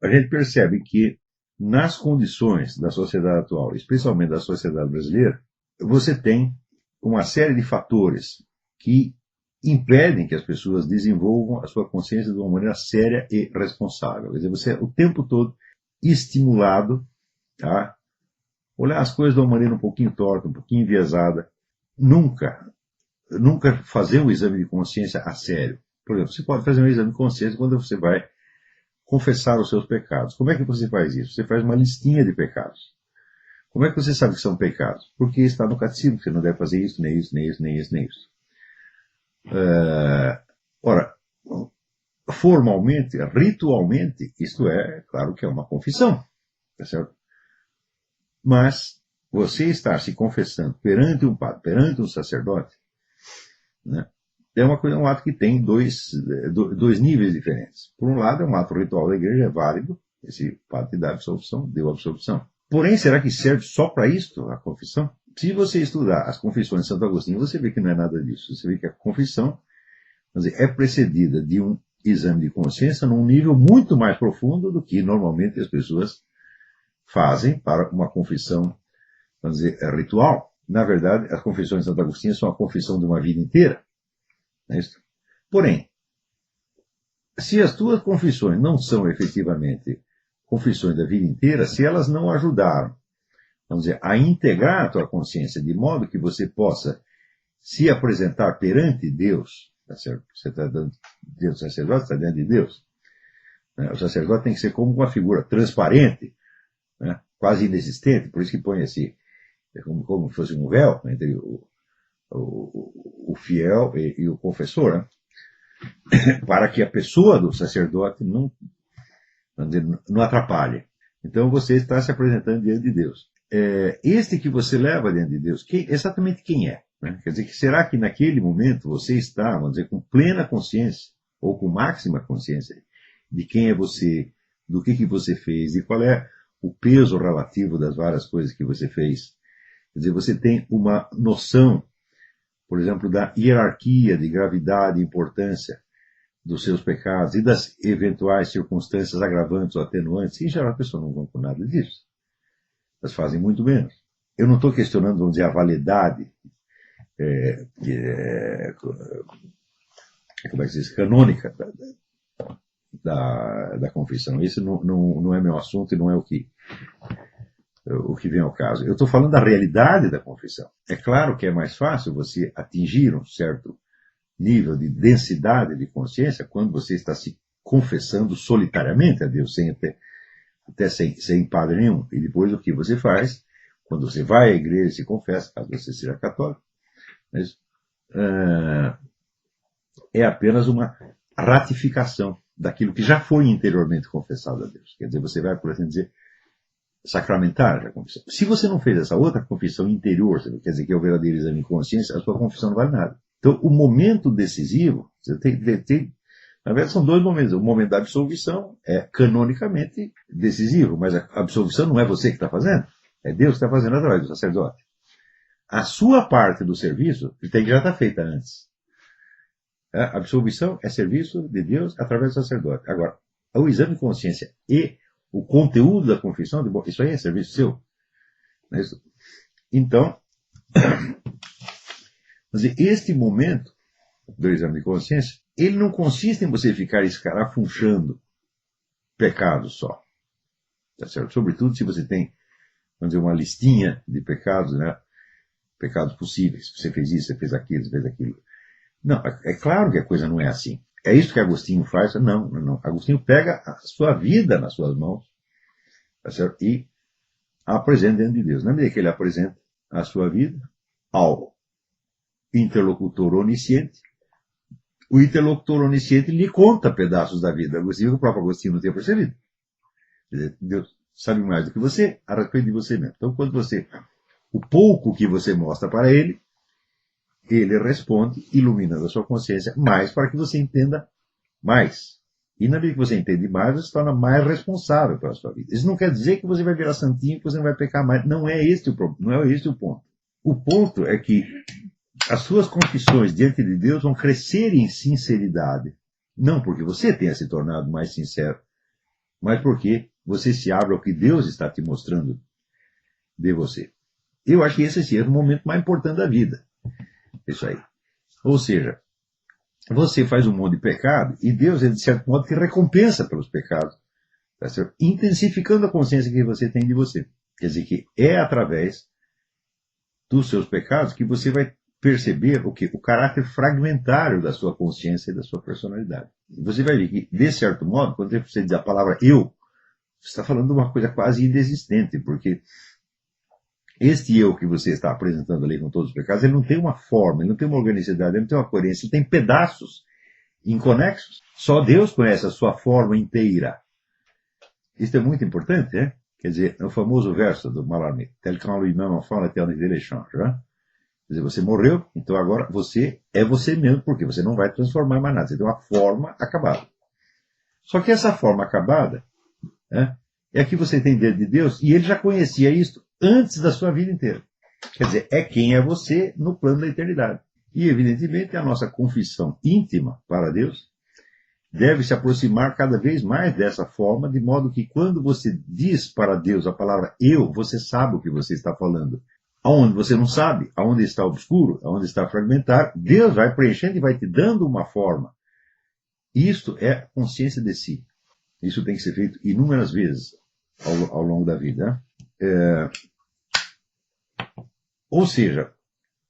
a gente percebe que nas condições da sociedade atual, especialmente da sociedade brasileira, você tem uma série de fatores que impedem que as pessoas desenvolvam a sua consciência de uma maneira séria e responsável. Quer dizer, você é o tempo todo estimulado a olhar as coisas de uma maneira um pouquinho torta, um pouquinho enviesada, nunca fazer um exame de consciência a sério. Por exemplo, você pode fazer um exame de consciência quando você vai confessar os seus pecados. Como é que você faz isso? Você faz uma listinha de pecados. Como é que você sabe que são pecados? Porque está no catecismo, você não deve fazer isso, nem isso, nem isso, nem isso, nem isso. Ora, formalmente, ritualmente, isto é, claro que é uma confissão, tá certo? Mas você estar se confessando perante um padre, perante um sacerdote, né, é um ato que tem dois níveis diferentes. Por um lado, é um ato ritual da igreja, é válido, esse padre te dá absolvição, deu absolvição. Porém, será que serve só para isto, a confissão? Se você estudar as confissões de Santo Agostinho, você vê que não é nada disso. Você vê que a confissão, quer dizer, é precedida de um exame de consciência num nível muito mais profundo do que normalmente as pessoas fazem para uma confissão, vamos dizer, ritual. Na verdade, as confissões de Santo Agostinho são a confissão de uma vida inteira. Não é isso? Porém, se as tuas confissões não são efetivamente confissões da vida inteira, se elas não ajudaram, vamos dizer, a integrar a tua consciência de modo que você possa se apresentar perante Deus, tá certo? Você está dentro do sacerdote, está dentro de Deus. Né? O sacerdote tem que ser como uma figura transparente, né? Quase inexistente, por isso que põe esse, como se fosse um véu entre o fiel e o confessor, né? Para que a pessoa do sacerdote não atrapalhe. Então você está se apresentando diante de Deus. Este que você leva diante de Deus, exatamente quem é? Né? Quer dizer, será que naquele momento você está, vamos dizer, com plena consciência, ou com máxima consciência, de quem é você, do que você fez, e qual é o peso relativo das várias coisas que você fez? Quer dizer, você tem uma noção, por exemplo, da hierarquia de gravidade e importância dos seus pecados e das eventuais circunstâncias agravantes ou atenuantes. Em geral, as pessoas não vão com nada disso. Elas fazem muito menos. Eu não estou questionando, vamos dizer, a validade como é que se diz, canônica da confissão. Isso não é meu assunto e não é o que vem ao caso. Eu estou falando da realidade da confissão. É claro que é mais fácil você atingir um certo nível de densidade de consciência quando você está se confessando solitariamente a Deus, sem padre nenhum. E depois o que você faz, quando você vai à igreja e se confessa, caso você seja católico, mas, é apenas uma ratificação daquilo que já foi interiormente confessado a Deus. Quer dizer, você vai, por assim dizer, sacramentar a confissão. Se você não fez essa outra confissão interior, quer dizer, que é o verdadeiro exame de consciência, a sua confissão não vale nada. Então, o momento decisivo, você na verdade, são dois momentos. O momento da absolvição é canonicamente decisivo, mas a absolvição não é você que está fazendo, é Deus que está fazendo através do sacerdote. A sua parte do serviço já está feita antes. A absolvição é serviço de Deus através do sacerdote. Agora, o exame de consciência e o conteúdo da confissão, isso aí é serviço seu. Não é isso? Então, este momento do exame de consciência, ele não consiste em você ficar escarafunchando pecados só. Tá certo? Sobretudo se você tem, vamos dizer, uma listinha de pecados, né? Pecados possíveis. Você fez isso, você fez aquilo, você fez aquilo. Não, é claro que a coisa não é assim. É isso que Agostinho faz? Não. Agostinho pega a sua vida nas suas mãos, tá certo? E a apresenta diante de Deus. Na medida que ele apresenta a sua vida ao interlocutor onisciente, o interlocutor onisciente lhe conta pedaços da vida. Agostinho, o próprio Agostinho não tinha percebido. Quer dizer, Deus sabe mais do que você a respeito de você mesmo. Então, o pouco que você mostra para ele responde, iluminando a sua consciência mais para que você entenda mais. E na medida que você entende mais, você se torna mais responsável pela sua vida. Isso não quer dizer que você vai virar santinho, que você não vai pecar mais. Não é este o problema, não é este o ponto. O ponto é que as suas confissões diante de Deus vão crescer em sinceridade. Não porque você tenha se tornado mais sincero, mas porque você se abre ao que Deus está te mostrando de você. Eu acho que esse é o momento mais importante da vida. Isso aí. Ou seja, você faz um monte de pecado e Deus, de certo modo, te recompensa pelos pecados, tá certo? Intensificando a consciência que você tem de você. Quer dizer que é através dos seus pecados que você vai perceber o caráter fragmentário da sua consciência e da sua personalidade. Você vai ver que, de certo modo, quando você diz a palavra eu, você está falando de uma coisa quase inexistente, porque este eu que você está apresentando ali com todos os pecados, ele não tem uma forma, ele não tem uma organicidade, ele não tem uma coerência, ele tem pedaços inconexos. Só Deus conhece a sua forma inteira. Isso é muito importante, né? Quer dizer, é o famoso verso do Mallarmé, tel qu'en lui-même enfant l'éternité l'échange, né? Quer dizer, você morreu, então agora você é você mesmo, porque você não vai transformar mais nada, você tem uma forma acabada. Só que essa forma acabada, né, é a que você tem dentro de Deus, e ele já conhecia isso antes da sua vida inteira. Quer dizer, é quem é você no plano da eternidade. E, evidentemente, a nossa confissão íntima para Deus deve se aproximar cada vez mais dessa forma, de modo que quando você diz para Deus a palavra eu, você sabe o que você está falando. Aonde você não sabe, aonde está obscuro, aonde está fragmentado, Deus vai preenchendo e vai te dando uma forma. Isto é consciência de si. Isso tem que ser feito inúmeras vezes ao longo da vida. Ou seja,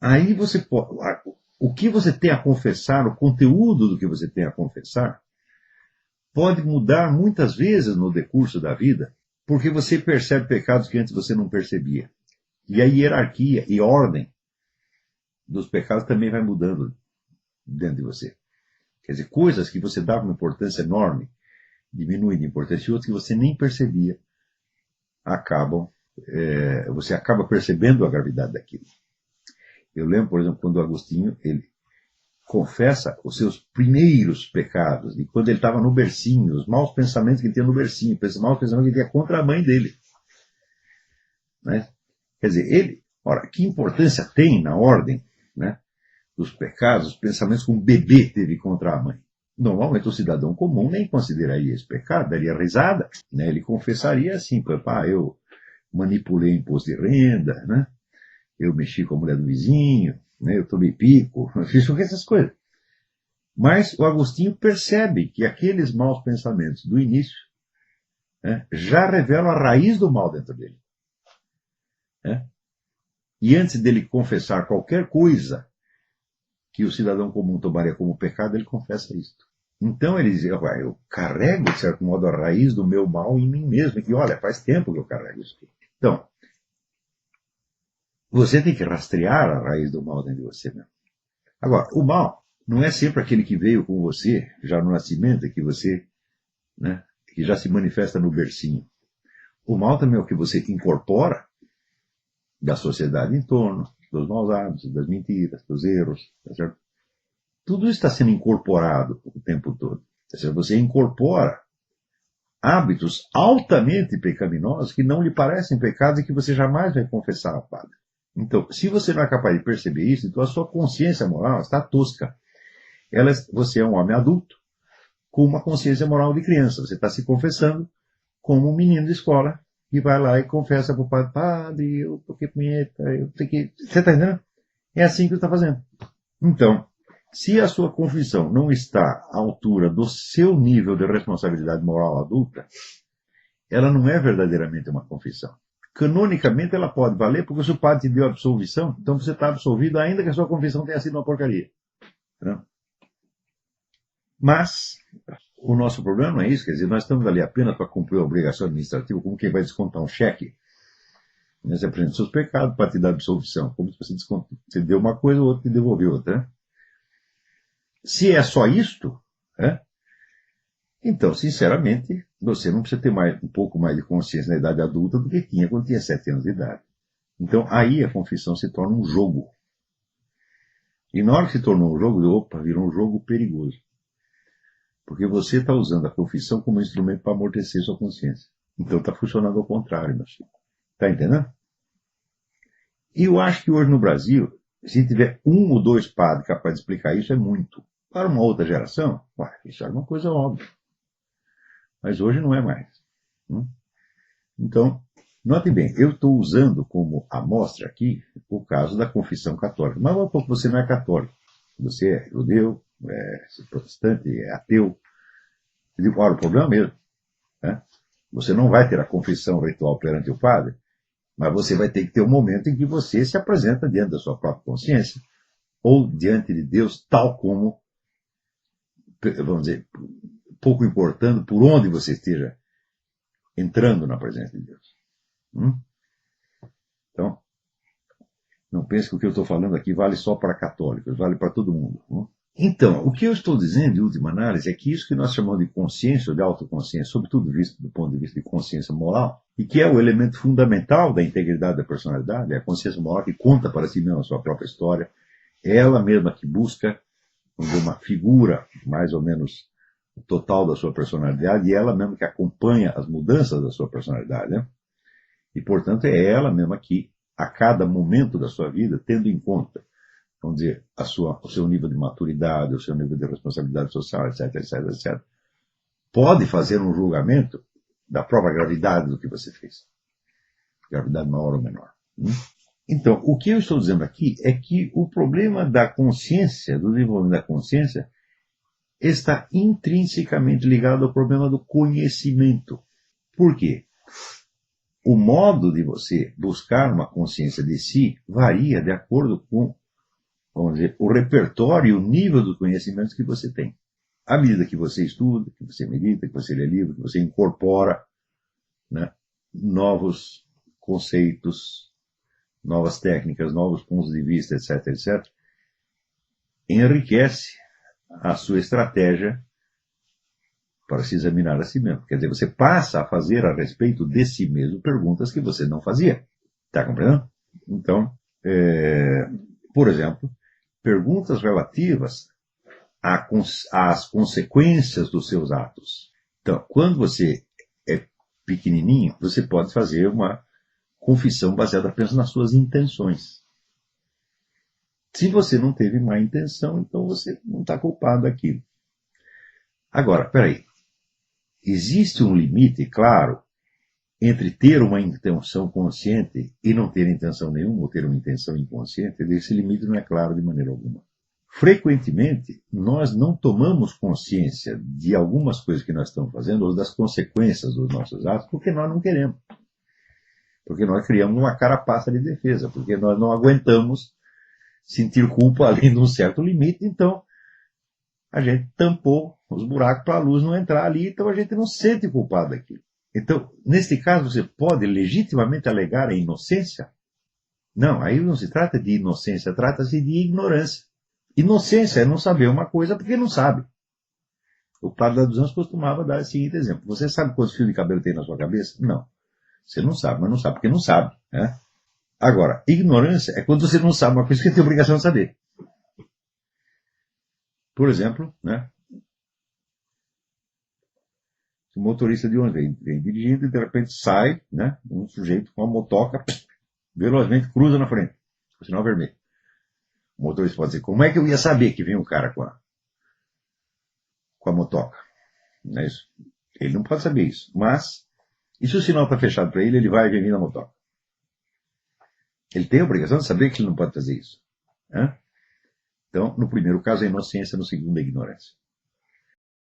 aí você pode, o que você tem a confessar, o conteúdo do que você tem a confessar, pode mudar muitas vezes no decurso da vida, porque você percebe pecados que antes você não percebia. E a hierarquia e ordem dos pecados também vai mudando dentro de você. Quer dizer, coisas que você dava uma importância enorme, diminuem de importância, e outras que você nem percebia, você acaba percebendo a gravidade daquilo. Eu lembro, por exemplo, quando o Agostinho, ele confessa os seus primeiros pecados, de quando ele estava no bercinho, os maus pensamentos que ele tinha no bercinho, os maus pensamentos que ele tinha contra a mãe dele. Né? Quer dizer, ora, que importância tem na ordem, né, dos pecados, os pensamentos que um bebê teve contra a mãe? Normalmente o cidadão comum nem consideraria esse pecado, daria risada, né? Ele confessaria assim, eu manipulei imposto de renda, né? Eu mexi com a mulher do vizinho, né? Eu tomei pico, eu fiz essas coisas. Mas o Agostinho percebe que aqueles maus pensamentos do início, né, já revelam a raiz do mal dentro dele. Né? E antes dele confessar qualquer coisa que o cidadão comum tomaria como pecado, ele confessa isto. Então ele diz, eu carrego, de certo modo, a raiz do meu mal em mim mesmo. E olha, faz tempo que eu carrego isso aqui. Então, você tem que rastrear a raiz do mal dentro de você mesmo. Agora, o mal não é sempre aquele que veio com você, já no nascimento, que você, né, que já se manifesta no bercinho. O mal também é o que você incorpora da sociedade em torno, dos maus hábitos, das mentiras, dos erros, tá certo? Tudo isso está sendo incorporado o tempo todo. Tá certo? Você incorpora hábitos altamente pecaminosos que não lhe parecem pecados e que você jamais vai confessar ao Padre. Então, se você não é capaz de perceber isso, então a sua consciência moral está tosca. Você é um homem adulto com uma consciência moral de criança. Você está se confessando como um menino de escola que vai lá e confessa para o padre, padre, eu toquei punheta, eu tenho que... Você está entendendo? É assim que você está fazendo. Então, se a sua confissão não está à altura do seu nível de responsabilidade moral adulta, ela não é verdadeiramente uma confissão. Canonicamente ela pode valer, porque se o padre te deu absolvição, então você está absolvido, ainda que a sua confissão tenha sido uma porcaria. Não? Mas o nosso problema não é isso, quer dizer, nós estamos ali apenas para cumprir a obrigação administrativa, como quem vai descontar um cheque. Você apresenta seus pecados para te dar absolvição, como se você deu uma coisa, o outro te devolveu outra. Né? Se é só isto, né? Então, sinceramente, você não precisa ter um pouco mais de consciência na idade adulta do que tinha quando tinha 7 anos de idade. Então, aí a confissão se torna um jogo. E na hora que se tornou um jogo, virou um jogo perigoso. Porque você está usando a confissão como instrumento para amortecer sua consciência. Então está funcionando ao contrário, meu filho. Está entendendo? E eu acho que hoje no Brasil, se tiver 1 ou 2 padres capazes de explicar isso, é muito. Para uma outra geração, isso é uma coisa óbvia. Mas hoje não é mais. Então, note bem, eu estou usando como amostra aqui o caso da confissão católica. Mas você não é católico. Você é judeu, é protestante, é ateu. Eu digo, olha, o problema é mesmo. Né? Você não vai ter a confissão ritual perante o padre, mas você vai ter que ter um momento em que você se apresenta diante da sua própria consciência ou diante de Deus, tal como, vamos dizer, pouco importando por onde você esteja entrando na presença de Deus. Então, não pense que o que eu estou falando aqui vale só para católicos, vale para todo mundo. Então, o que eu estou dizendo, em última análise, é que isso que nós chamamos de consciência, ou de autoconsciência, sobretudo visto do ponto de vista de consciência moral, e que é o elemento fundamental da integridade da personalidade, é a consciência moral que conta para si mesma a sua própria história, é ela mesma que busca uma figura mais ou menos total da sua personalidade, e é ela mesma que acompanha as mudanças da sua personalidade, né? E, portanto, é ela mesma que, a cada momento da sua vida, tendo em conta, vamos dizer, o seu nível de maturidade, o seu nível de responsabilidade social, etc, etc, etc, pode fazer um julgamento da própria gravidade do que você fez. Gravidade maior ou menor. Então, o que eu estou dizendo aqui é que o problema da consciência, do desenvolvimento da consciência, está intrinsecamente ligado ao problema do conhecimento. Por quê? O modo de você buscar uma consciência de si varia de acordo com, vamos dizer, o repertório e o nível dos conhecimentos que você tem. À medida que você estuda, que você medita, que você lê livro, que você incorpora, né, novos conceitos, novas técnicas, novos pontos de vista, etc, etc, enriquece a sua estratégia para se examinar a si mesmo. Quer dizer, você passa a fazer a respeito de si mesmo perguntas que você não fazia. Está compreendendo? Então, por exemplo, perguntas relativas às consequências dos seus atos. Então, quando você é pequenininho, você pode fazer uma confissão baseada apenas nas suas intenções. Se você não teve má intenção, então você não está culpado daquilo. Agora, peraí. Existe um limite, claro, entre ter uma intenção consciente e não ter intenção nenhuma, ou ter uma intenção inconsciente. Esse limite não é claro de maneira alguma. Frequentemente, nós não tomamos consciência de algumas coisas que nós estamos fazendo, ou das consequências dos nossos atos, porque nós não queremos. Porque nós criamos uma carapaça de defesa, porque nós não aguentamos sentir culpa além de um certo limite, então a gente tampou os buracos para a luz não entrar ali, então a gente não sente culpado daquilo. Então, neste caso, você pode legitimamente alegar a inocência? Não, aí não se trata de inocência, trata-se de ignorância. Inocência é não saber uma coisa porque não sabe. O padre da dos Anjos costumava dar o seguinte exemplo. Você sabe quantos fios de cabelo tem na sua cabeça? Não. Você não sabe, mas não sabe porque não sabe. Né? Agora, ignorância é quando você não sabe uma coisa que tem obrigação de saber. Por exemplo, né? O motorista de ônibus vem dirigindo e de repente sai, né? Um sujeito com uma motoca, velozmente cruza na frente, o sinal vermelho. O motorista pode dizer, como é que eu ia saber que vem um cara com a motoca? Não é isso? Ele não pode saber isso. Mas, e se o sinal está fechado para ele, ele vai vir na motoca? Ele tem a obrigação de saber que ele não pode fazer isso. Né? Então, no primeiro caso, a inocência, no segundo, a ignorância.